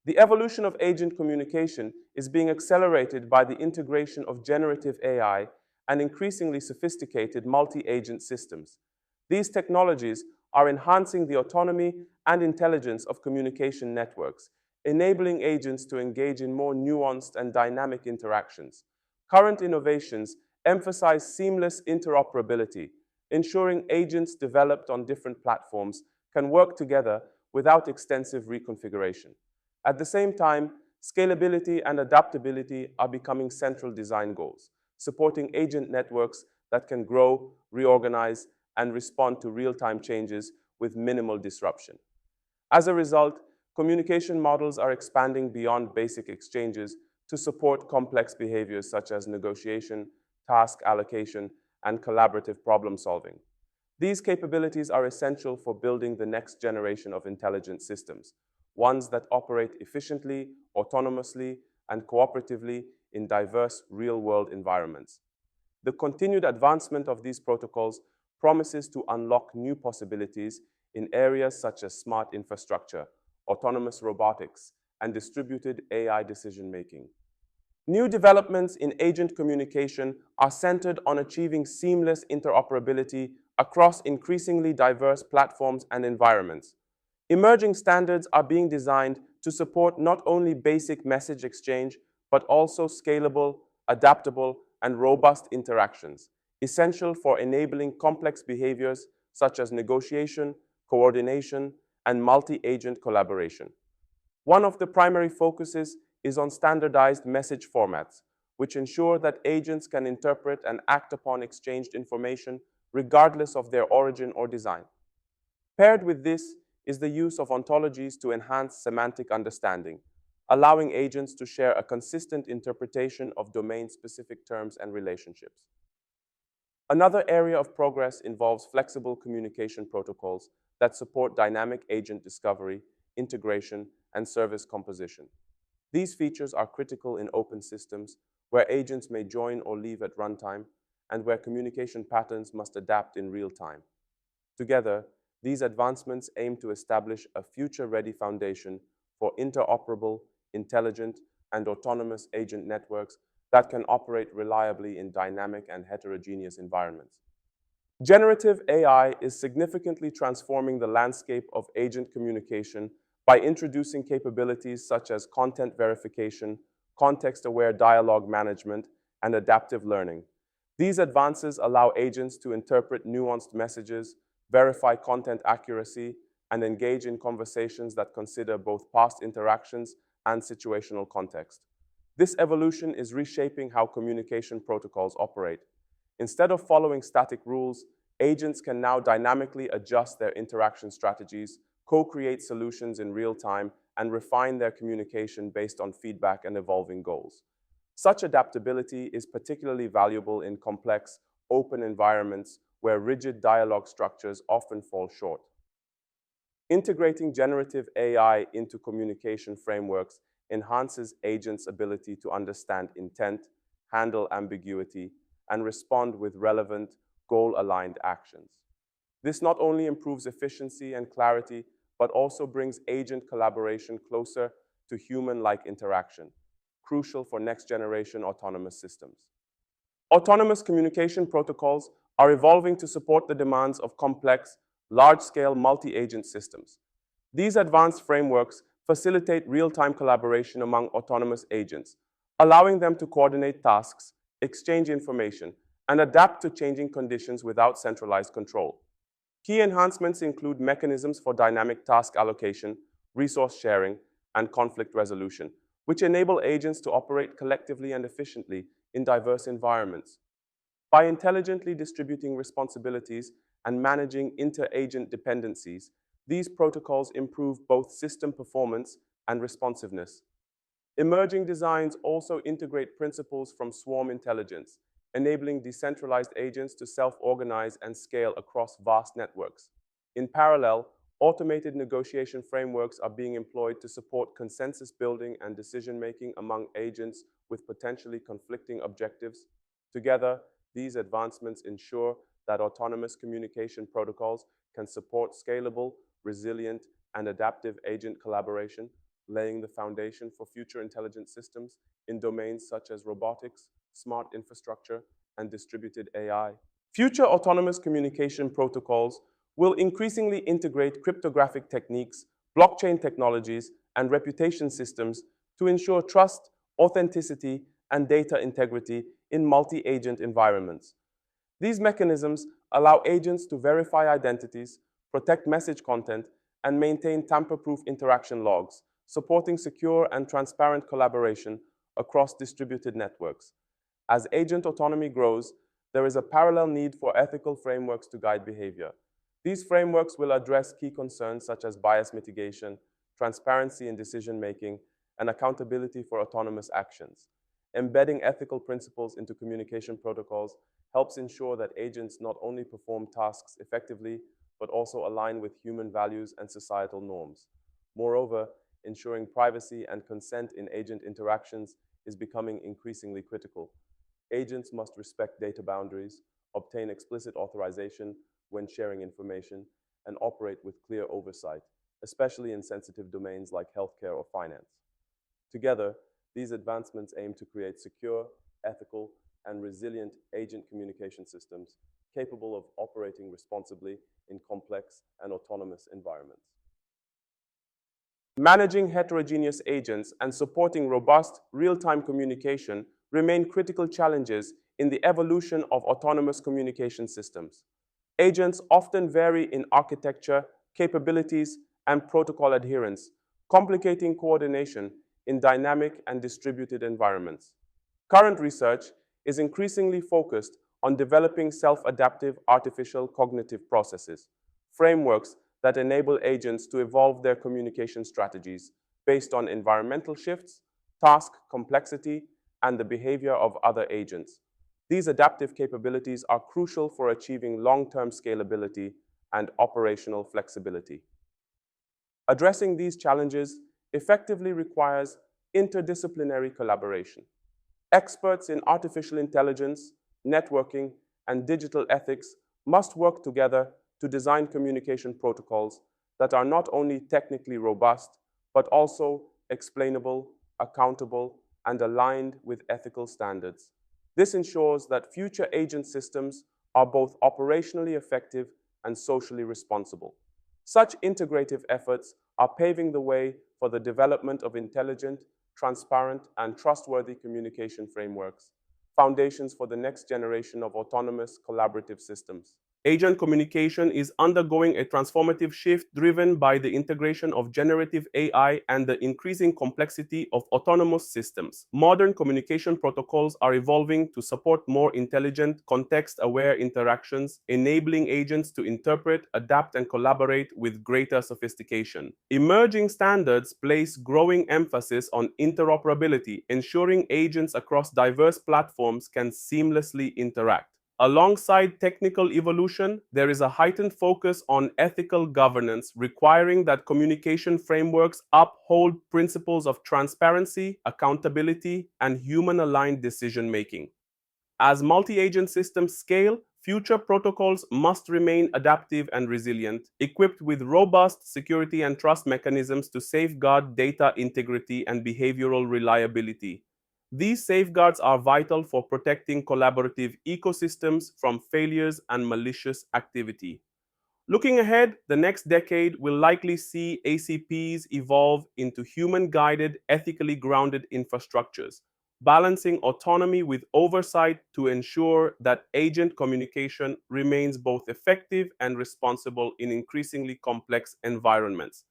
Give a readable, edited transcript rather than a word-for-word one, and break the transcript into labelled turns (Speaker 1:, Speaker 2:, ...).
Speaker 1: The evolution of agent communication is being accelerated by the integration of generative AI and increasingly sophisticated multi-agent systems. These technologies are enhancing the autonomy and intelligence of communication networks, enabling agents to engage in more nuanced and dynamic interactions. Current innovations emphasize seamless interoperability, ensuring agents developed on different platforms can work together without extensive reconfiguration. At the same time, scalability and adaptability are becoming central design goals, supporting agent networks that can grow, reorganize, and respond to real-time changes with minimal disruption. As a result, communication models are expanding beyond basic exchanges to support complex behaviors such as negotiation, task allocation, and collaborative problem solving. These capabilities are essential for building the next generation of intelligent systems, ones that operate efficiently, autonomously, and cooperatively in diverse real-world environments. The continued advancement of these protocols promises to unlock new possibilities in areas such as smart infrastructure, autonomous robotics, and distributed AI decision-making. New developments in agent communication are centered on achieving seamless interoperability across increasingly diverse platforms and environments. Emerging standards are being designed to support not only basic message exchange, but also scalable, adaptable, and robust interactions, essential for enabling complex behaviors such as negotiation, coordination, and multi-agent collaboration. One of the primary focuses is on standardized message formats, which ensure that agents can interpret and act upon exchanged information regardless of their origin or design. Paired with this is the use of ontologies to enhance semantic understanding, allowing agents to share a consistent interpretation of domain-specific terms and relationships. Another area of progress involves flexible communication protocols that support dynamic agent discovery, integration, and service composition. These features are critical in open systems where agents may join or leave at runtime and where communication patterns must adapt in real time. Together, these advancements aim to establish a future-ready foundation for interoperable, intelligent, and autonomous agent networks that can operate reliably in dynamic and heterogeneous environments. Generative AI is significantly transforming the landscape of agent communication by introducing capabilities such as content verification, context-aware dialogue management, and adaptive learning. These advances allow agents to interpret nuanced messages, verify content accuracy, and engage in conversations that consider both past interactions and situational context. This evolution is reshaping how communication protocols operate. Instead of following static rules, agents can now dynamically adjust their interaction strategies, co-create solutions in real time, and refine their communication based on feedback and evolving goals. Such adaptability is particularly valuable in complex, open environments where rigid dialogue structures often fall short. Integrating generative AI into communication frameworks enhances agents' ability to understand intent, handle ambiguity, and respond with relevant, goal-aligned actions. This not only improves efficiency and clarity, but also brings agent collaboration closer to human-like interaction, crucial for next-generation autonomous systems. Autonomous communication protocols are evolving to support the demands of complex, large-scale multi-agent systems. These advanced frameworks facilitate real-time collaboration among autonomous agents, allowing them to coordinate tasks, exchange information, and adapt to changing conditions without centralized control. Key enhancements include mechanisms for dynamic task allocation, resource sharing, and conflict resolution, which enable agents to operate collectively and efficiently in diverse environments. By intelligently distributing responsibilities and managing inter-agent dependencies, these protocols improve both system performance and responsiveness. Emerging designs also integrate principles from swarm intelligence, enabling decentralized agents to self-organize and scale across vast networks. In parallel, automated negotiation frameworks are being employed to support consensus building and decision-making among agents with potentially conflicting objectives. Together, these advancements ensure that autonomous communication protocols can support scalable, resilient, and adaptive agent collaboration laying the foundation for future intelligent systems in domains such as robotics, smart infrastructure, and distributed AI. Future autonomous communication protocols will increasingly integrate cryptographic techniques, blockchain technologies, and reputation systems to ensure trust, authenticity, and data integrity in multi-agent environments. These mechanisms allow agents to verify identities, protect message content, and maintain tamper-proof interaction logs, supporting secure and transparent collaboration across distributed networks. As agent autonomy grows, there is a parallel need for ethical frameworks to guide behavior. These frameworks will address key concerns such as bias mitigation, transparency in decision-making, and accountability for autonomous actions. Embedding ethical principles into communication protocols helps ensure that agents not only perform tasks effectively, but also align with human values and societal norms. Moreover, ensuring privacy and consent in agent interactions is becoming increasingly critical. Agents must respect data boundaries, obtain explicit authorization when sharing information, and operate with clear oversight, especially in sensitive domains like healthcare or finance. Together, these advancements aim to create secure, ethical, and resilient agent communication systems capable of operating responsibly in complex and autonomous environments. Managing heterogeneous agents and supporting robust, real-time communication remain critical challenges in the evolution of autonomous communication systems. Agents often vary in architecture, capabilities, and protocol adherence, complicating coordination in dynamic and distributed environments. Current research is increasingly focused on developing self-adaptive artificial cognitive processes, frameworks that enable agents to evolve their communication strategies based on environmental shifts, task complexity, and the behavior of other agents. These adaptive capabilities are crucial for achieving long-term scalability and operational flexibility. Addressing these challenges effectively requires interdisciplinary collaboration. Experts in artificial intelligence, networking, and digital ethics must work together to design communication protocols that are not only technically robust, but also explainable, accountable, and aligned with ethical standards. This ensures that future agent systems are both operationally effective and socially responsible. Such integrative efforts are paving the way for the development of intelligent, transparent, and trustworthy communication frameworks, foundations for the next generation of autonomous collaborative systems. Agent communication is undergoing a transformative shift driven by the integration of generative AI and the increasing complexity of autonomous systems. Modern communication protocols are evolving to support more intelligent, context-aware interactions, enabling agents to interpret, adapt, and collaborate with greater sophistication. Emerging standards place growing emphasis on interoperability, ensuring agents across diverse platforms can seamlessly interact. Alongside technical evolution, there is a heightened focus on ethical governance, requiring that communication frameworks uphold principles of transparency, accountability, and human-aligned decision-making. As multi-agent systems scale, future protocols must remain adaptive and resilient, equipped with robust security and trust mechanisms to safeguard data integrity and behavioral reliability. These safeguards are vital for protecting collaborative ecosystems from failures and malicious activity. Looking ahead, the next decade will likely see ACPs evolve into human-guided, ethically grounded infrastructures, balancing autonomy with oversight to ensure that agent communication remains both effective and responsible in increasingly complex environments.